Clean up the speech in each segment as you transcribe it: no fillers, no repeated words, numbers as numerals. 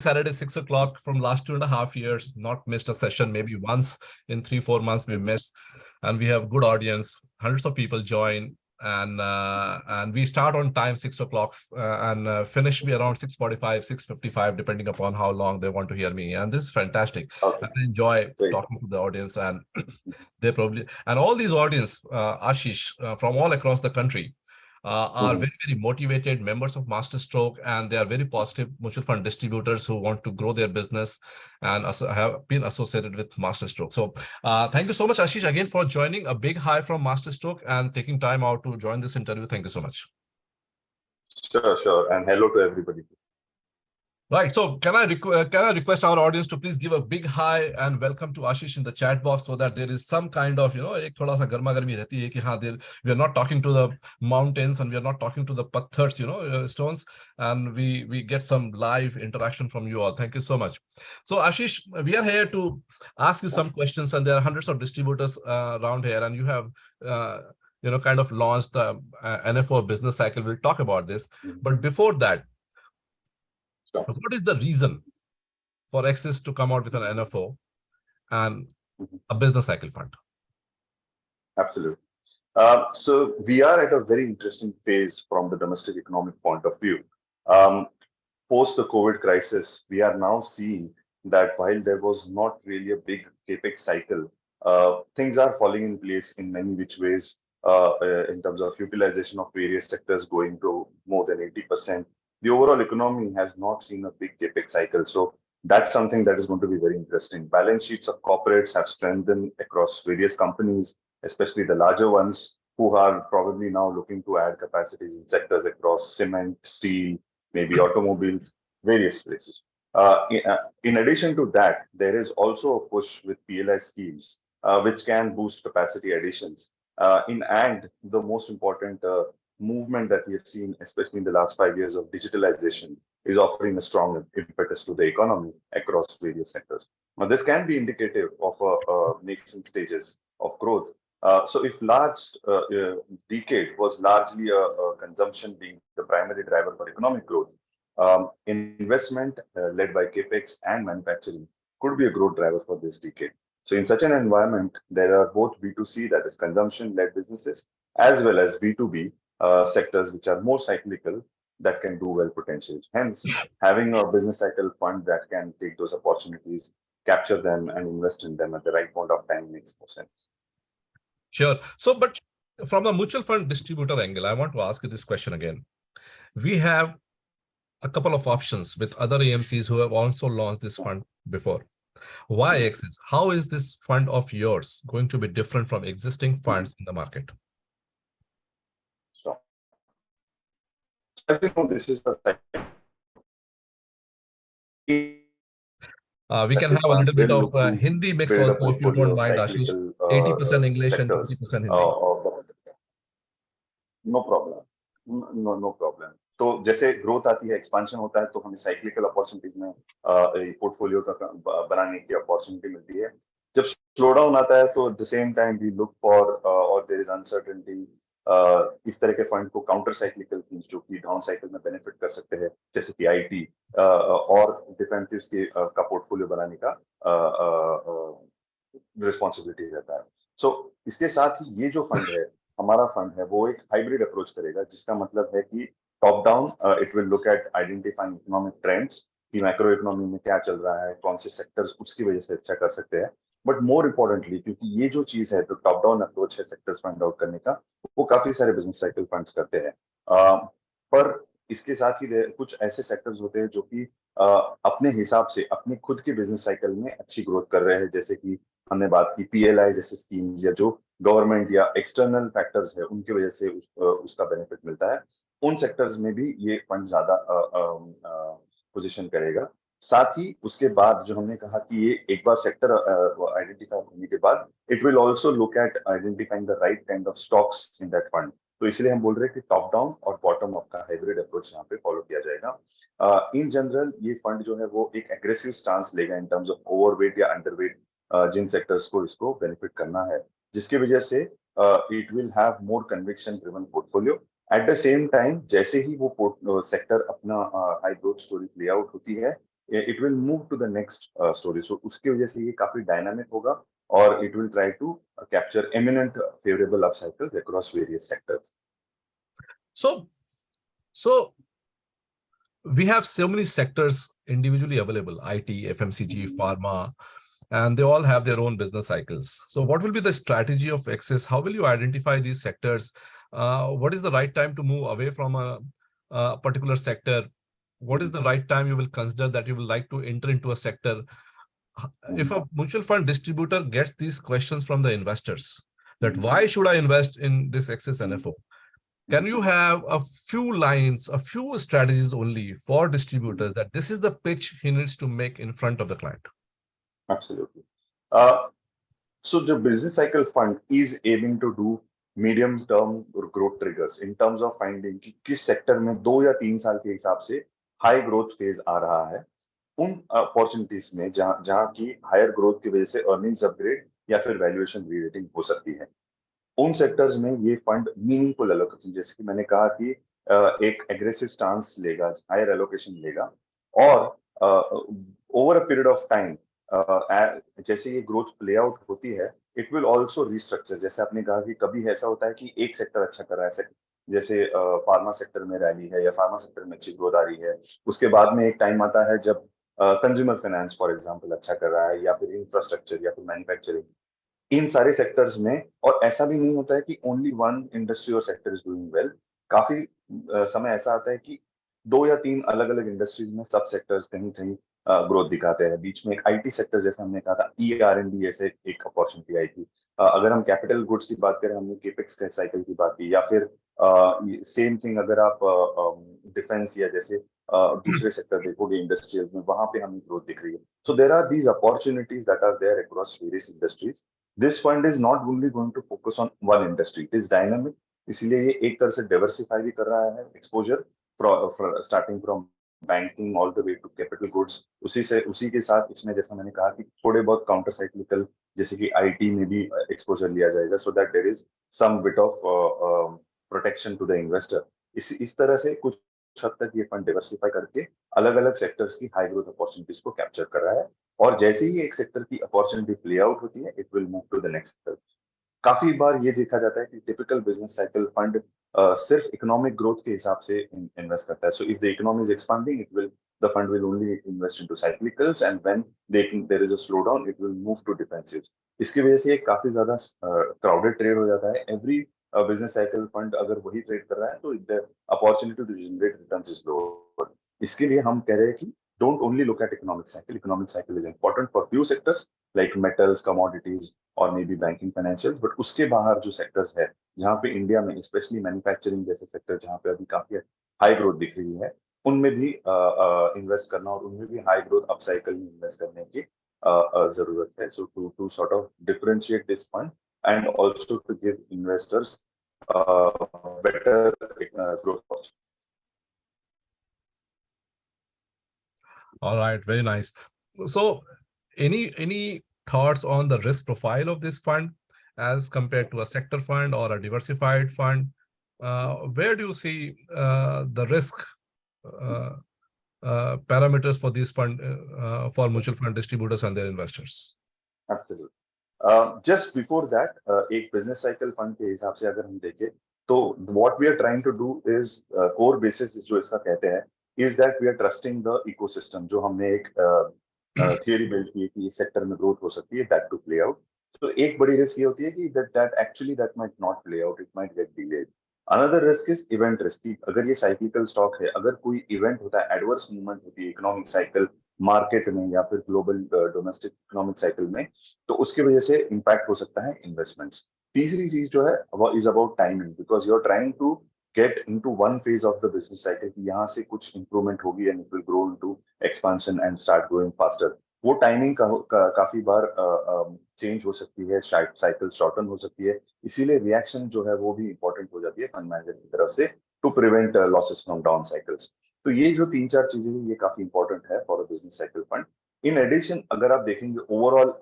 Saturday, 6 o'clock from last 2.5 years, not missed a session, maybe once in 3-4 months we missed. And we have good audience, hundreds of people join. And we start on time 6 o'clock and finish we around 6:45, 6:55, depending upon how long they want to hear me. And this is fantastic. Okay. I enjoy Great. talking to the audience, and they probably, and all these audience, Ashish, from all across the country, are very, very motivated members of Masterstroke, and they are very positive mutual fund distributors who want to grow their business and have been associated with Masterstroke. So thank you so much, Ashish, again for joining. A big hi from Masterstroke and taking time out to join this interview. Thank you so much. Sure. And hello to everybody. Right. So can I request our audience to please give a big hi and welcome to Ashish in the chat box, so that there is some kind of, ek thoda sa garma garmi rehti hai ki haan, we are not talking to the mountains and we are not talking to the pathars, stones, and we get some live interaction from you all. Thank you so much. So Ashish, we are here to ask you some questions, and there are hundreds of distributors around here, and you have kind of launched the NFO business cycle. We'll talk about this. But before that, what is the reason for Axis to come out with an NFO and a business cycle fund? Absolutely. So we are at a very interesting phase from the domestic economic point of view. Post the COVID crisis, we are now seeing that while there was not really a big capex cycle, things are falling in place in many which ways in terms of utilization of various sectors going to more than 80%. The overall economy has not seen a big capex cycle. So that's something that is going to be very interesting. Balance sheets of corporates have strengthened across various companies, especially the larger ones, who are probably now looking to add capacities in sectors across cement, steel, maybe automobiles, various places. In addition to that, there is also a push with PLI schemes, which can boost capacity additions. And the most important movement that we have seen, especially in the last 5 years of digitalization, is offering a strong impetus to the economy across various sectors. Now, this can be indicative of nascent stages of growth. So if last decade was largely a consumption being the primary driver for economic growth, investment led by capex and manufacturing could be a growth driver for this decade. So in such an environment, there are both B2C, that is consumption-led businesses, as well as B2B sectors, which are more cyclical, that can do well potentially. Hence, having a business cycle fund that can take those opportunities, capture them, and invest in them at the right point of time makes more sense. Sure. So, but from a mutual fund distributor angle, I want to ask you this question again. We have a couple of options with other AMCs who have also launched this fund before. Why Axis? How is this fund of yours going to be different from existing funds in the market? So, as you know, this is a we can have a little bit of Hindi mix also, if you don't mind, Ashish. 80% English and 20% Hindi. No problem. No problem. तो जैसे growth आती है, expansion होता है, तो हमें cyclical opportunities में portfolio का बनाने की अपॉर्चुनिटी मिलती है. जब स्लो डाउन आता है तो at the same time we look for और देयर इज अनसर्टेनिटी, इस तरह के फंड को काउंटर साइक्लिकल थिंग्स जो कि डाउन साइकिल में बेनिफिट कर सकते हैं, जैसे कि आईटी और डिफेंसिव्स के का पोर्टफोलियो बनाने का रिस्पॉन्सिबिलिटी रहता है. सो इसके साथ ही ये जो फंड है, हमारा फंड है, वो एक हाइब्रिड अप्रोच करेगा, जिसका मतलब है कि top down it will look at identifying economic trends कि मैक्रो इकोनॉमी में क्या चल रहा है, कौन से सेक्टर्स उसकी वजह से अच्छा कर सकते हैं. बट मोर इम्पोर्टेंटली, क्योंकि ये जो चीज है, तो टॉप डाउन अप्रोच है सेक्टर्स फाइंड आउट करने का, वो काफी सारे बिजनेस साइकिल फंड्स करते हैं. पर इसके साथ ही कुछ ऐसे सेक्टर्स होते हैं जो कि अपने हिसाब से अपने खुद के बिजनेस साइकिल में अच्छी ग्रोथ कर रहे हैं, जैसे कि हमने बात की पीएलआई जैसे स्कीम्स, या जो गवर्नमेंट या एक्सटर्नल फैक्टर्स है उनकी वजह से उसका बेनिफिट मिलता है. उन सेक्टर्स में भी ये फंड ज्यादा पोजीशन करेगा. साथ ही उसके बाद जो हमने कहा कि ये एक बार सेक्टर आइडेंटिफाई होने के बाद it will also look at identifying the right kind of stocks in that fund. तो इसलिए हम बोल रहे हैं कि टॉप डाउन और बॉटम अप का हाइब्रिड अप्रोच यहाँ पे फॉलो किया जाएगा. इन जनरल ये फंड जो है वो एक एग्रेसिव स्टांस लेगा इन टर्म्स ऑफ ओवरवेट या अंडरवेट जिन सेक्टर्स को इसको बेनिफिट करना है, जिसकी वजह से it will have more conviction driven portfolio. Eight the same time, जैसे ही वो सेक्टर अपना high growth story play out होती है, it will move to the next story. So उसकी वजह से ये काफी dynamic होगा और it will try to capture eminent favorable up cycles across various sectors. So we have so many sectors individually available: IT, FMCG, pharma, and they all have their own business cycles. So what will be the strategy of Axis? How will you identify these sectors? What is the right time to move away from a particular sector? What is the right time you will consider that you will like to enter into a sector? If a mutual fund distributor gets these questions from the investors, that why should I invest in this Axis NFO? Can you have a few lines, a few strategies only for distributors that this is the pitch he needs to make in front of the client? Absolutely. So the business cycle fund is aiming to do medium term growth triggers in terms of finding कि किस sector में 2 या 3 साल के हिसाब से high growth phase आ रहा है, उन अपॉर्चुनिटीज में जहां की हायर ग्रोथ की वजह से अर्निंग्स अपग्रेड या फिर वैल्यूएशन रीरेटिंग हो सकती है, उन सेक्टर्स में ये फंड मीनिंगफुल एलोकेशन, जैसे कि मैंने कहा कि एक एग्रेसिव स्टांस लेगा, हायर एलोकेशन लेगा और over a period of time जैसे ये ग्रोथ प्ले आउट होती है, इट विल आल्सो रिस्ट्रक्चर। जैसे आपने कहा कि कभी ऐसा होता है कि एक सेक्टर अच्छा कर रहा है, जैसे फार्मा सेक्टर में रैली है या फार्मा सेक्टर में अच्छी ग्रोथ आ रही है, उसके बाद में एक टाइम आता है जब कंज्यूमर फाइनेंस फॉर एग्जांपल अच्छा कर रहा है, या फिर इंफ्रास्ट्रक्चर या फिर मैन्युफैक्चरिंग, इन सारे सेक्टर्स में। और ऐसा भी नहीं होता है कि ओनली वन इंडस्ट्री और सेक्टर इज डूइंग वेल। काफी समय ऐसा आता है कि 2 या 3 अलग अलग इंडस्ट्रीज में सब सेक्टर्स कहीं कहीं ग्रोथ दिखाते हैं। बीच में एक आईटी सेक्टर, जैसे हमने कहा था, ER&D ऐसे एक अपॉर्चुनिटी आई थी। अगर हम कैपिटल गुड्स की बात करें, हमने केपेक्स के साइकिल की बात की, या फिर सेम थिंग अगर आप डिफेंस या जैसे दूसरे सेक्टर देखोगे इंडस्ट्रियल में, वहां पे हमें ग्रोथ दिख रही है। So there are these opportunities that are there across various industries. This fund is not only going to focus on one industry, it is dynamic. इसलिए ये एक तरह से डाइवर्सिफाई भी कर रहा है exposure, starting from banking all the way to capital goods. उसी के साथ इसमें, जैसा मैंने कहा, कि थोड़े बहुत काउंटर साइक्लिकल, जैसे कि आईटी में भी एक्सपोजर लिया जाएगा, so that there is some bit of protection to the investor. इस तरह से कुछ हद तक ये फंड डाइवर्सिफाई करके अलग अलग सेक्टर्स की हाई ग्रोथ अपॉर्चुनिटीज को कैप्चर कर रहा है। और जैसे ही एक सेक्टर की अपॉर्चुनिटी प्ले आउट होती है, it will move to the next sector. काफी बार ये देखा जाता है कि टिपिकल बिजनेस साइकिल फंड सिर्फ इकोनॉमिक ग्रोथ के हिसाब से इन्वेस्ट करता है। So if the economy is expanding, it will the fund will only invest into cyclicals, and when there is a slowdown, it will move to defensives. इसकी वजह से ये काफी ज्यादा क्राउडेड ट्रेड हो जाता है। एवरी बिजनेस साइकिल फंड अगर वही ट्रेड कर रहा है, तो the opportunity to generate returns is lower. इसके लिए हम कह रहे हैं कि don't only look at economic cycle. Economic cycle is important for few sectors like metals, commodities, और may be banking financial, but उसके बाहर जो सेक्टर्स है, जहाँ पे इंडिया में स्पेशली मैन्युफैक्चरिंग जैसे सेक्टर, जहाँ पे अभी काफी हाई ग्रोथ दिख रही है, उनमें भी इन्वेस्ट करना और उनमें भी हाई ग्रोथ अपसाइकल में इन्वेस्ट करने की जरूरत है। So to sort of differentiate this fund and also to give investors better growth. All right, very nice. So, any thoughts on the risk profile of this fund as compared to a sector fund or a diversified fund? Where do you see the risk uh, parameters for this fund for mutual fund distributors and their investors? Absolutely. Just before that, एक business cycle fund के हिसाब से अगर हम देखें, तो what we are trying to do is, core basis जो इसका कहते हैं, is that we are trusting the ecosystem. जो हमने एक थियरी बिल्ड की है कि इस सेक्टर में ग्रोथ हो सकती है, दैट टू प्ले आउट। तो एक बड़ी रिस्क ये होती है कि that actually that might not play out, it might get delayed. Another risk is event risk, कि अगर ये साइक्लिकल स्टॉक है, अगर कोई इवेंट होता है, एडवर्स मूवमेंट होती है इकोनॉमिक साइकिल मार्केट में या फिर ग्लोबल डोमेस्टिक इकोनॉमिक साइकिल में, तो उसकी वजह से इम्पैक्ट हो सकता है इन्वेस्टमेंट्स। तीसरी चीज जो है वो is about timing, because you are trying to get into one phase of the business cycle, कि यहाँ से कुछ इंप्रूवमेंट होगी and it will grow into expansion and start growing faster. वो टाइमिंग काफी बार चेंज हो सकती है, शायद साइकिल शॉर्टन हो सकती है। इसीलिए रिएक्शन जो है वो भी इंपॉर्टेंट हो जाती है फंड मैनेजर की तरफ से, to prevent losses from down cycles. तो ये जो 3-4 चीजें हैं, ये काफी इंपॉर्टेंट है for a business cycle fund. In addition, अगर आप देखेंगे ओवरऑल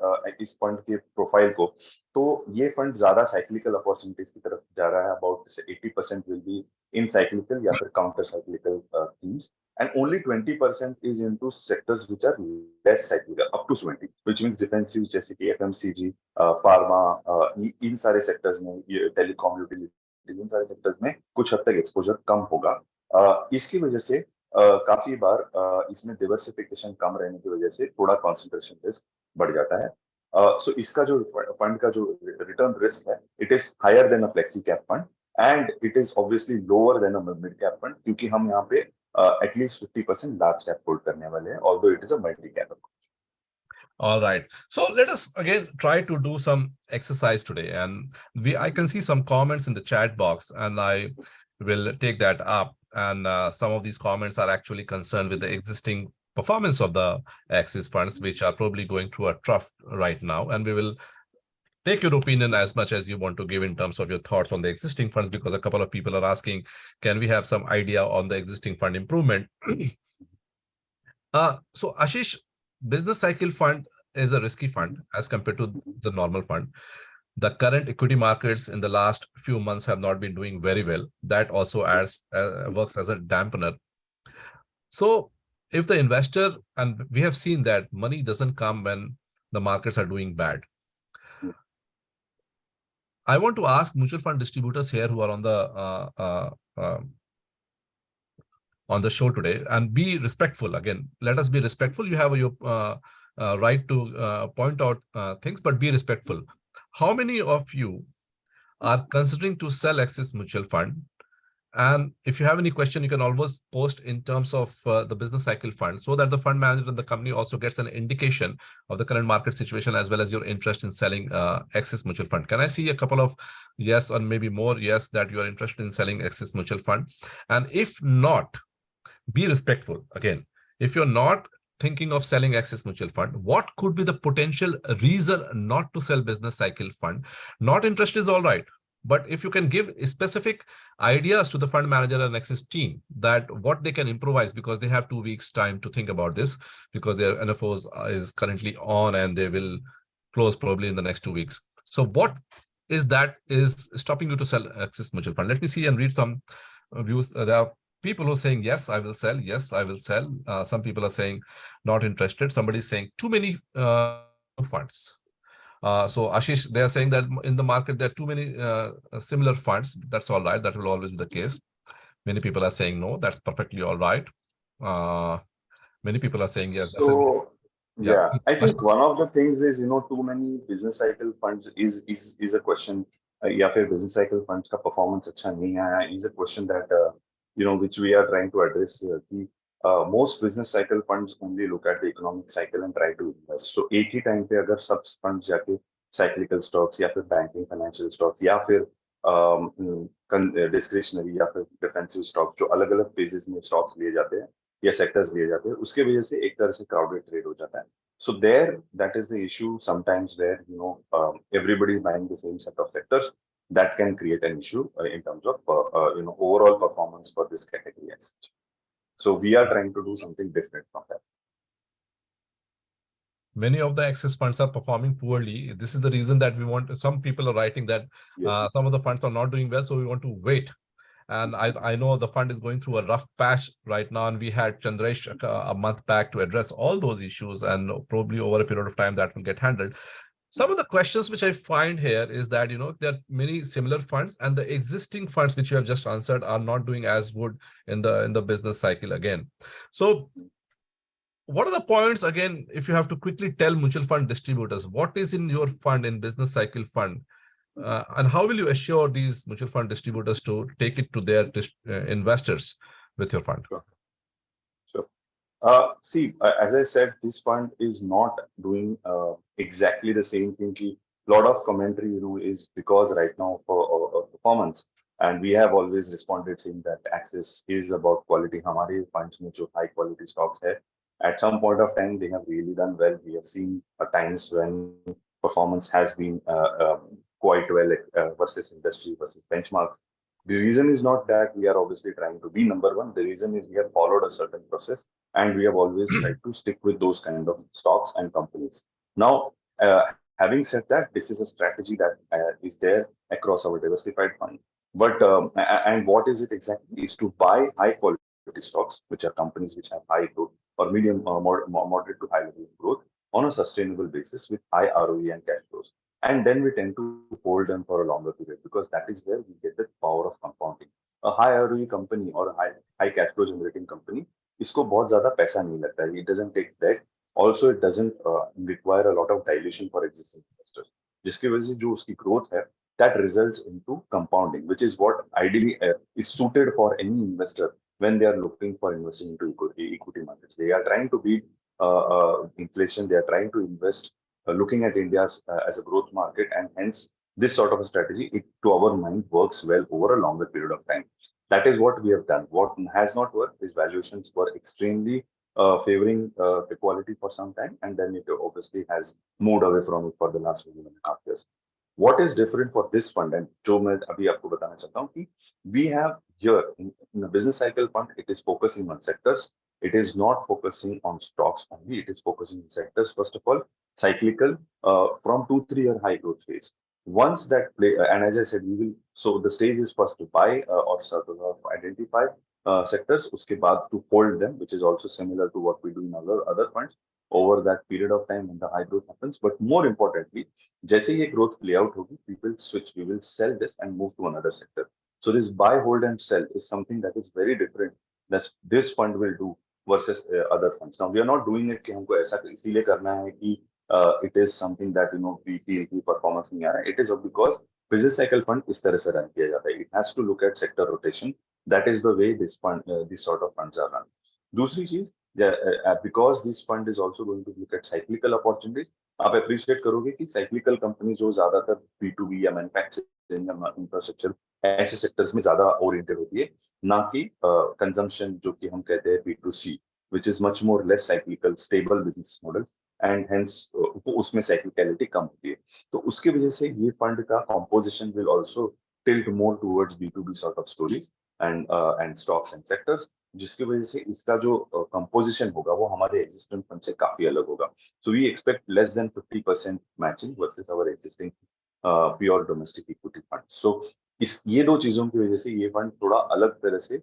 इस फंड के प्रोफाइल को, तो ये फंड ज्यादा साइक्लिकल अपॉर्चुनिटीज की तरफ जा रहा है। About 80% will be in cyclical या फिर counter cyclical themes, and only 20% is into sectors which are less cyclical, up to 20, which means defensive जैसे कि FMCG, pharma, इन सारे sectors में, telecom, utilities, इन सारे sectors में कुछ हद तक exposure कम होगा. इसकी वजह से काफी बार इसमें diversification कम रहने की वजह से थोड़ा concentration risk बढ़ जाता है. So इसका जो फंड का जो रिटर्न रिस्क है, it is higher than a flexi cap fund and it is obviously lower than a mid cap fund, क्योंकि हम यहाँ पे at least 50% large cap hold करने वाले हैं, although it is a multi cap approach. All right. So let us again try to do some exercise today. And I can see some comments in the chat box, and I will take that up. And some of these comments are actually concerned with the existing performance of the Axis funds, which are probably going through a trough right now. And we will take your opinion as much as you want to give in terms of your thoughts on the existing funds, because a couple of people are asking, can we have some idea on the existing fund improvement? So Ashish, business cycle fund is a risky fund as compared to the normal fund. The current equity markets in the last few months have not been doing very well. That also adds works as a dampener. So if the investor, and we have seen that money doesn't come when the markets are doing bad. I want to ask mutual fund distributors here who are on the show today, and be respectful. Again, let us be respectful. You have your right to point out things, but be respectful. How many of you are considering to sell Axis Mutual Fund? And if you have any question, you can always post in terms of the business cycle fund, so that the fund manager and the company also gets an indication of the current market situation, as well as your interest in selling Axis Mutual Fund. Can I see a couple of yes, or maybe more yes, that you are interested in selling Axis Mutual Fund? And if not, be respectful. Again, if you're not thinking of selling Axis Mutual Fund, what could be the potential reason not to sell business cycle fund? Not interest is all right, but if you can give specific ideas to the fund manager and Axis team that what they can improvise, because they have 2 weeks time to think about this, because their NFOs is currently on and they will close probably in the next 2 weeks. So what is that is stopping you to sell Axis Mutual Fund? Let me see and read some views. There are people who are saying, yes, I will sell. Yes, I will sell. Some people are saying not interested. Somebody is saying too many funds. So Ashish, they are saying that in the market, there are too many similar funds. That's all right. That will always be the case. Many people are saying no. That's perfectly all right. Many people are saying yes. So Yeah. yeah, I think one of the things is, too many business cycle funds is a question. या फिर business cycle funds का performance अच्छा नहीं आया is a question that which we are trying to address here. कि, most business cycle funds only look at the economic cycle and try to invest. So एक ही time पे अगर सब funds जाके cyclical stocks या फिर banking financial stocks या फिर discretionary या फिर defensive stocks जो अलग अलग phases में stocks लिए जाते हैं या सेक्टर्स लिए जाते हैं, उसके वजह से एक तरह से क्राउडेड ट्रेड हो जाता है. So there, that is the issue sometimes where everybody is buying the same set of sectors. That can create an issue in terms of overall performance for this category as such. So we are trying to do something different from that. Many of the Axis funds are performing poorly. This is the reason that we want. Some people are writing that Yes. some of the funds are not doing well, so we want to wait. And I know the fund is going through a rough patch right now, and we had Chandresh a month back to address all those issues, and probably over a period of time that will get handled. Some of the questions which I find here is that, there are many similar funds, and the existing funds which you have just answered are not doing as good in the business cycle again. So what are the points, again, if you have to quickly tell mutual fund distributors, what is in your fund, in business cycle fund? And how will you assure these mutual fund distributors to take it to their investors with your fund? Sure. See, as I said, this fund is not doing exactly the same thing. A lot of commentary, is because right now for performance, and we have always responded saying that Axis is about quality. हमारे funds में जो high quality stocks है, at some point of time they have really done well. We have seen times when performance has been quite well versus industry versus benchmarks. The reason is not that we are obviously trying to be number one. The reason is we have followed a certain process and we have always tried to stick with those kind of stocks and companies. Now, having said that, this is a strategy that is there across our diversified fund. But and what is it exactly? Is to buy high quality equity stocks, which are companies which have high growth or medium moderate to high level of growth on a sustainable basis with high ROE and cash flows. And then we tend to hold them for a longer period because that is where we get the power of compounding. A high ROE company or a high cash flow generating company, इसको बहुत ज्यादा पैसा नहीं लगता है. It doesn't take debt. Also, it doesn't require a lot of dilution for existing investors. जिसकी वजह से जो उसकी growth है, that results into compounding, which is what ideally is suited for any investor when they are looking for investing into equity markets. They are trying to beat inflation. They are trying to invest, looking at India as a growth market, and hence this sort of a strategy, to our mind, works well over a longer period of time. That is what we have done. What has not worked is valuations were extremely favoring the quality for some time, and then it obviously has moved away from it for the last 1.5 years. What is different for this fund, and जो मैं अभी आपको बताना चाहता हूँ कि we have here in a business cycle fund, it is focusing on sectors. It is not focusing on stocks only. It is focusing on sectors, first of all, cyclical, from 2-3 year high growth phase. Once that play, and as I said, we will. So the stage is first to buy or sort of identify sectors, uske baad to hold them, which is also similar to what we do in other funds over that period of time when the high growth happens. But more importantly, जैसे ये growth play out होगी, we will switch, we will sell this and move to another sector. So this buy, hold, and sell is something that is very different that this fund will do versus other funds. Now we are not doing it कि हमको ऐसा इसीलिए करना है कि it is something that we feel कि performance नहीं आ रहा है. It is because business cycle fund इस तरह से run किया जाता है. It has to look at sector rotation. That is the way this fund, this sort of funds are run. दूसरी चीज, because this fund is also going to look at cyclical opportunities, आप appreciate करोगे कि cyclical companies जो ज्यादातर B2B या manufacturing या infrastructure ऐसे sectors में ज्यादा oriented होती है, ना कि consumption जो कि हम कहते हैं B2C, which is much more less cyclical, stable business models, and hence उसमें cyclicality कम होती है. तो उसकी वजह से ये fund का composition will also tilt more towards B2B sort of stories and stocks and sectors, जिसकी वजह से इसका जो composition होगा वो हमारे existing fund से काफी अलग होगा. So we expect less than 50% matching versus our existing pure domestic equity fund. So ये दो चीजों की वजह से ये फंड थोड़ा अलग तरह से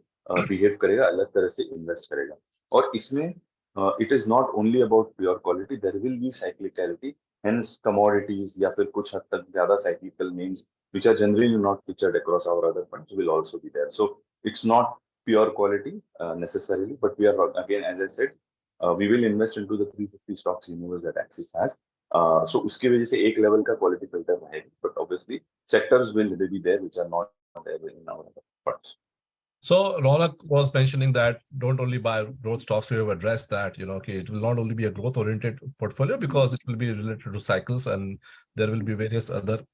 बिहेव करेगा, अलग तरह से इन्वेस्ट करेगा. और इसमें it is not only about pure quality, there will be cyclicality, hence commodities या फिर कुछ हद तक ज्यादा cyclical names which are generally not featured across our other funds will also be there. So it's not pure quality necessarily, but we are, again, as I said, we will invest into the 350 stocks universe that Axis has. So उसकी वजह से एक level का quality filter रहेगा, but obviously sectors will be there which are not there in our other funds. So Ronak was mentioning that don't only buy growth stocks. We have addressed that, okay, it will not only be a growth-oriented portfolio because it will be related to cycles, and there will be various other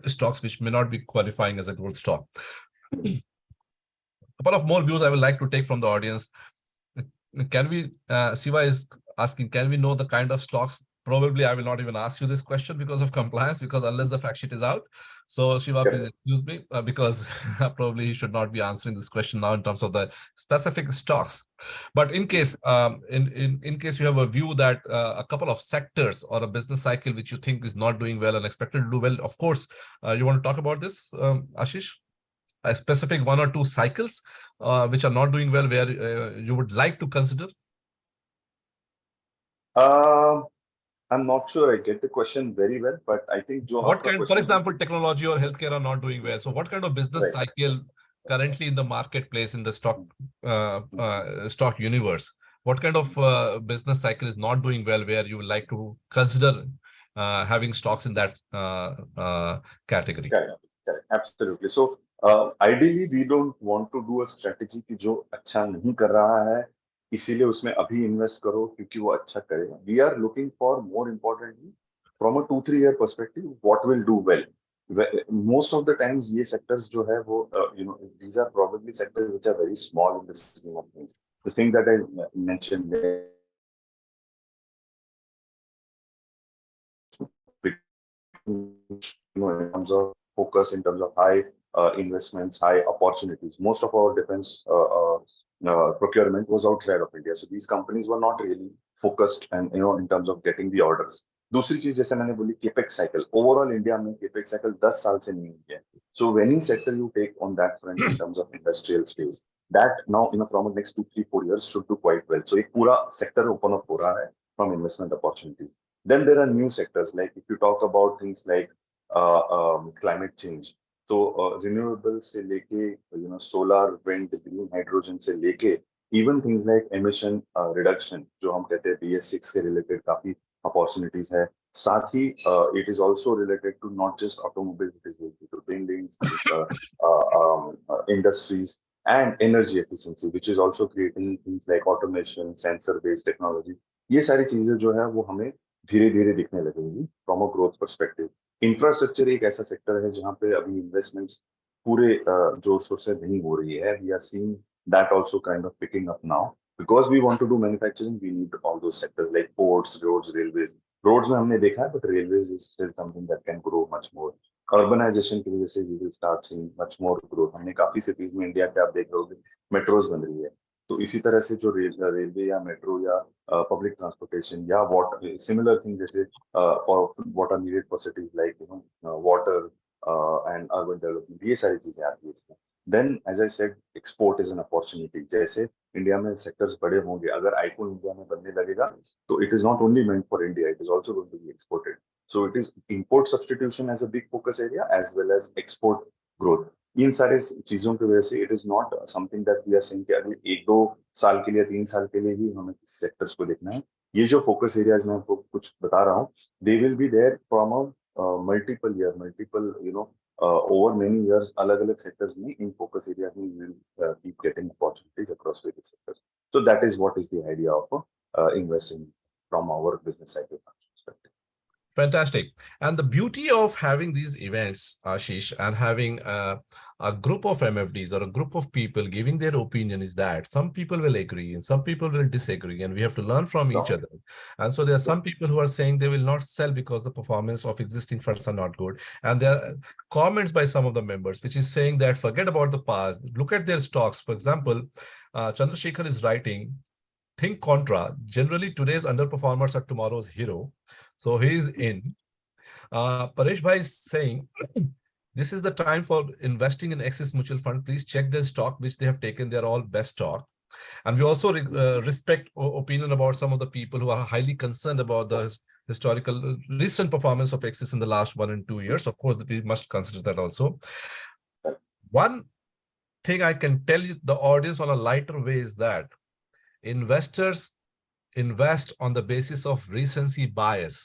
stocks which may not be qualifying as a growth stock. A couple of more views I would like to take from the audience. Can we, Siva is asking, can we know the kind of stocks? Probably I will not even ask you this question because of compliance, because unless the fact sheet is out. So Shiva, please excuse me, because probably he should not be answering this question now in terms of the specific stocks. But in case, in case you have a view that a couple of sectors or a business cycle which you think is not doing well and expected to do well, of course, you want to talk about this, Ashish? A specific one or two cycles which are not doing well, where you would like to consider? I'm not sure I get the question very well, but I think what kind, for example, technology or healthcare are not doing well. So what kind of business cycle currently in the marketplace, in the stock stock universe, what kind of business cycle is not doing well, where you would like to consider having stocks in that category? Correct. Absolutely. So ideally we don't want to do a strategy कि जो अच्छा नहीं कर रहा है इसीलिए उसमें अभी इन्वेस्ट करो क्योंकि वो अच्छा करेगा. We are looking for, more importantly, from a 2-3 year perspective, what will do well. Most of the times ये sectors जो है वो these are probably sectors which are very small in the scheme of things. The thing that I mentioned there, in terms of focus, in terms of high investments, high opportunities. Most of our defense procurement was outside of India, so these companies were not really focused and in terms of getting the orders. दूसरी चीज जैसे मैंने बोली capex cycle, overall India में capex cycle 10 साल से नहीं हुई है. So any sector you take on that front in terms of industrial space, that now in from next 2 3 4 years should do quite well. So एक पूरा सेक्टर ओपन अप हो रहा है from investment opportunities. Then there are new sectors like if you talk about things like climate change, तो renewable से लेके solar wind green hydrogen से लेके even things like emission reduction जो हम कहते हैं BS6 के रिलेटेड काफी अपॉर्चुनिटीज है. साथ ही it is also related to not just automobile, it is related to buildings, industries and energy efficiency which is also creating things like automation, sensor based technology. ये सारी चीजें जो है वो हमें धीरे धीरे दिखने लगेंगी from a growth perspective. Infrastructure एक ऐसा सेक्टर है जहाँ पे अभी इन्वेस्टमेंट्स पूरे जोर शोर से नहीं हो रही है. We are seeing that also kind of picking up now because we want to do manufacturing. We need all those sectors like ports, roads, railways. Roads में हमने देखा है, but railways is still something that can grow much more. Urbanization की वजह से we will start seeing much more growth. हमने काफी cities में इंडिया के आप देख रहे होंगे मेट्रोज बन रही है. तो इसी तरह से जो रेलवे या मेट्रो या पब्लिक ट्रांसपोर्टेशन या सिमिलर थिंग जैसे for what are needed for cities like water and urban development, ये सारी चीजें आती है इसमें. Then as I said export is an opportunity. जैसे इंडिया में सेक्टर्स बड़े होंगे, अगर आईफोन इंडिया में बनने लगेगा तो it is not only meant for India, it is also going to be exported. So it is import substitution as a big focus area as well as export growth. इन सारे चीजों की वजह से it is not something that we are saying कि अगले 1 2 साल के लिए 3 साल के लिए ही हमें किसी सेक्टर्स को देखना है. ये जो फोकस एरियाज मैं आपको कुछ बता रहा हूँ, they will be there from a multiple year, multiple over many years. अलग अलग सेक्टर्स में इन फोकस एरिया में will keep getting opportunities across various sectors. So that is what is the idea of investing from our business cycle perspective. Fantastic. And the beauty of having these events, Ashish, and having a group of MFDs or a group of people giving their opinion is that some people will agree and some people will disagree, and we have to learn from each Sure. other. And so there are Sure. some people who are saying they will not sell because the performance of existing funds are not good. And there are comments by some of the members, which is saying that forget about the past, look at their stocks. For example, Chandrasekhar is writing, think contra. Generally, today's underperformers are tomorrow's hero. So he is in. Paresh Bhai is saying, this is the time for investing in Axis Mutual Fund. Please check their stock, which they have taken. They're all best stock. And we also respect opinion about some of the people who are highly concerned about the historical recent performance of Axis in the last 1 and 2 years. Of course, we must consider that also. One thing I can tell you, the audience on a lighter way, is that investors invest on the basis of recency bias.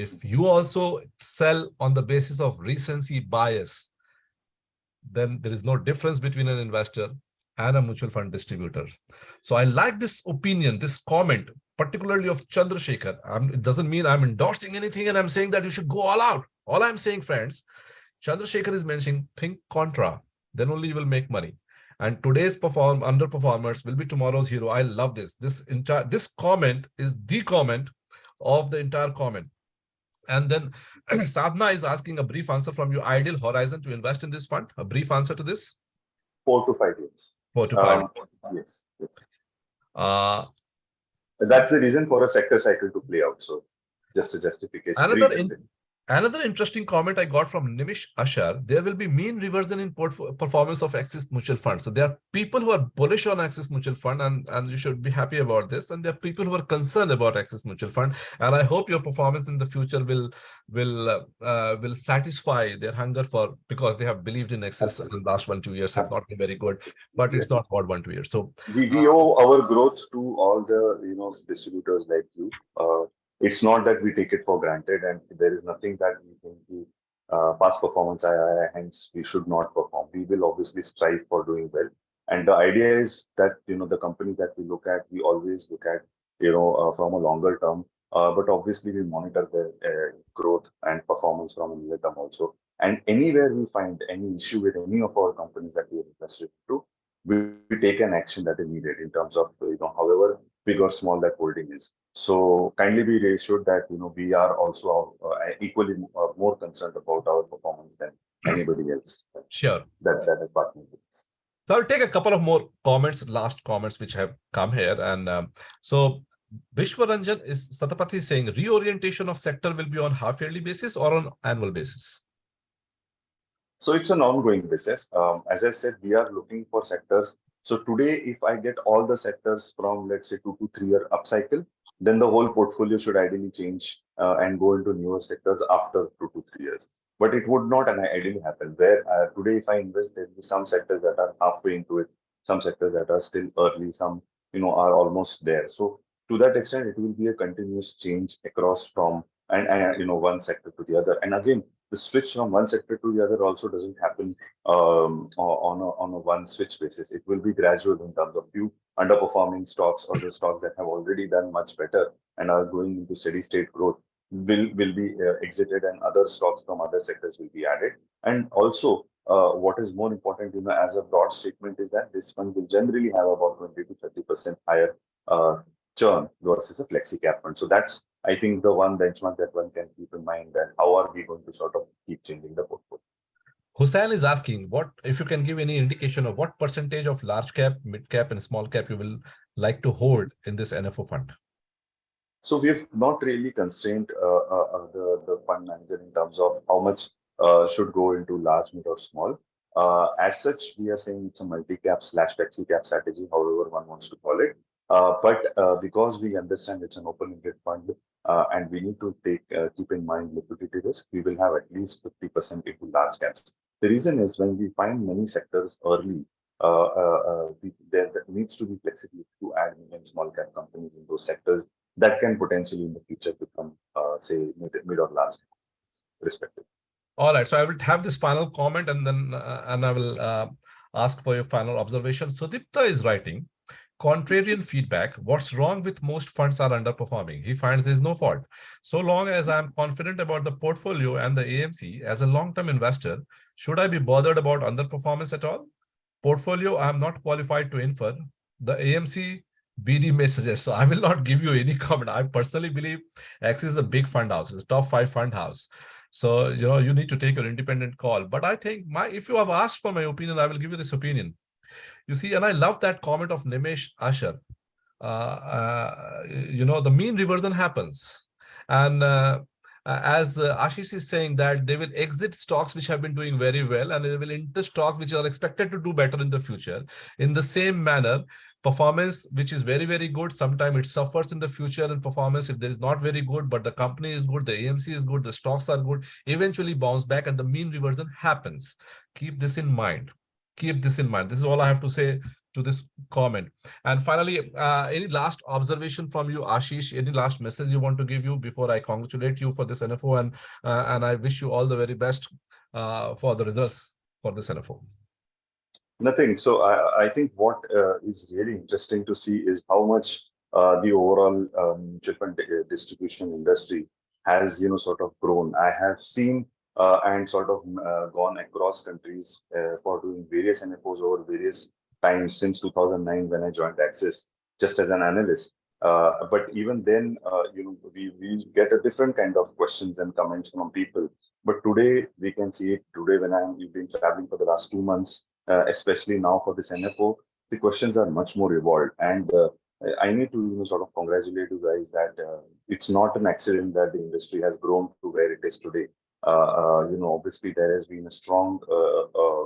If you also sell on the basis of recency bias, then there is no difference between an investor and a mutual fund distributor. So I like this opinion, this comment, particularly of Chandrasekhar. It doesn't mean I'm endorsing anything and I'm saying that you should go all out. All I'm saying, friends, Chandrasekhar is mentioning think contra, then only you will make money. And today's underperformers will be tomorrow's hero. I love this. This comment is the comment of the entire comment. And then Sadhna is asking a brief answer from your ideal horizon to invest in this fund. A brief answer to this? 4 to 5 years. 4 to 5 years. Yes, yes. Uh, That's the reason for a sector cycle to play out. So just a justification. Another interesting comment I got from Nimish Ashar, there will be mean reversion in performance of Axis Mutual Fund. So there are people who are bullish on Axis Mutual Fund, and you should be happy about this. And there are people who are concerned about Axis Mutual Fund. And I hope your performance in the future will satisfy their hunger for, because they have believed in Axis in the last 1 2 years have not been very good, but it's not about 1 2 years. So we owe our growth to all the distributors like you. It's not that we take it for granted, and there is nothing that we think past performance, hence we should not perform. We will obviously strive for doing well. And the idea is that, the companies that we look at, we always look at, from a longer term. But obviously we monitor their growth and performance from a near term also. And anywhere we find any issue with any of our companies that we have invested into, we take an action that is needed in terms of, however big or small that holding is. So kindly be reassured that, we are also equally more concerned about our performance than anybody else. sure. That is partnered with us. So I'll take a couple of more comments, last comments which have come here. And so Vishwaranjan is Satapathy saying reorientation of sector will be on half-yearly basis or on annual basis? So it's an ongoing basis. As I said, we are looking for sectors. So today, if I get all the sectors from, let's say, 2 to 3 year upcycle, then the whole portfolio should ideally change and go into newer sectors after 2 to 3 years. But it would not ideally happen. Where today, if I invest, there will be some sectors that are halfway into it, some sectors that are still early, some are almost there. So to that extent, it will be a continuous change across from and one sector to the other. And again, the switch from one sector to the other also doesn't happen on a one switch basis. It will be gradual in terms of few underperforming stocks or the stocks that have already done much better and are going into steady state growth will be exited, and other stocks from other sectors will be added. And also, what is more important, as a broad statement, is that this fund will generally have about 20 to 30% higher uh, churn versus a flexi cap fund. So that's, I think, the one benchmark that one can keep in mind, that how are we going to sort of keep changing the portfolio. Hussain is asking, what if you can give any indication of what percentage of large cap, mid cap, and small cap you will like to hold in this NFO fund? So we have not really constrained the fund manager in terms of how much should go into large, mid, or small. As such, we are saying it's a multi-cap slash flexi cap strategy, however one wants to call it. But because we understand it's an open-ended fund and we need to keep in mind liquidity risk, we will have at least 50% into large caps. The reason is, when we find many sectors early, there needs to be flexibility to add medium small cap companies in those sectors that can potentially in the future become, say, mid or large, respectively. All right, so I will have this final comment, and then I will ask for your final observation. Sudipta is writing, contrarian feedback. What's wrong with most funds are underperforming? He finds there's no fault. So long as I'm confident about the portfolio and the AMC as a long-term investor, should I be bothered about underperformance at all? Portfolio, I'm not qualified to infer. The AMC BD may suggest. So I will not give you any comment. I personally believe Axis is a big fund house. It's a top 5 fund house. So, you need to take your independent call. But I think if you have asked for my opinion, I will give you this opinion. You see, and I love that comment of Nimesh Asher. The mean reversion happens. And as Ashish is saying, that they will exit stocks which have been doing very well, and they will enter stocks which are expected to do better in the future. In the same manner, performance which is very, very good, sometimes it suffers in the future, and performance, if there is not very good, but the company is good, the AMC is good, the stocks are good, eventually bounce back, and the mean reversion happens. Keep this in mind. Keep this in mind. This is all I have to say to this comment. And finally, any last observation from you, Ashish? Any last message you want to give you before I congratulate you for this NFO, and I wish you all the very best for the results for this NFO? Nothing. So I think what is really interesting to see is how much the overall mutual fund distribution industry has, sort of grown. I have seen and sort of gone across countries for doing various NFOs over various times since 2009, when I joined Axis just as an analyst. But even then, we get a different kind of questions and comments from people. But today we can see it. Today, when we've been traveling for the last 2 months, especially now for this NFO, the questions are much more evolved. And I need to, sort of congratulate you guys that it's not an accident that the industry has grown to where it is today. Obviously there has been a strong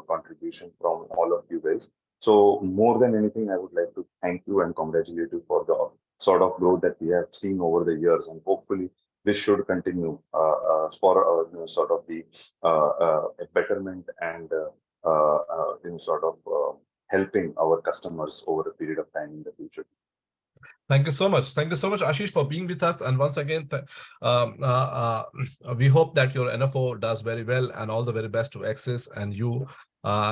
contribution from all of you guys. So more than anything, I would like to thank you and congratulate you for the sort of growth that we have seen over the years, and hopefully this should continue for sort of the betterment and sort of helping our customers over a period of time in the future. Thank you so much. Thank you so much, Ashish, for being with us. And once again, we hope that your NFO does very well, and all the very best to Axis and you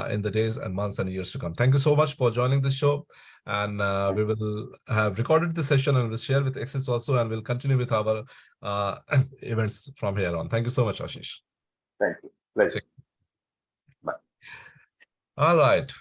in the days and months and years to come. Thank you so much for joining this show. And we will have recorded this session and we'll share with Axis also, and we'll continue with our events from here on. Thank you so much, Ashish. Thank you. Pleasure. Bye. All right.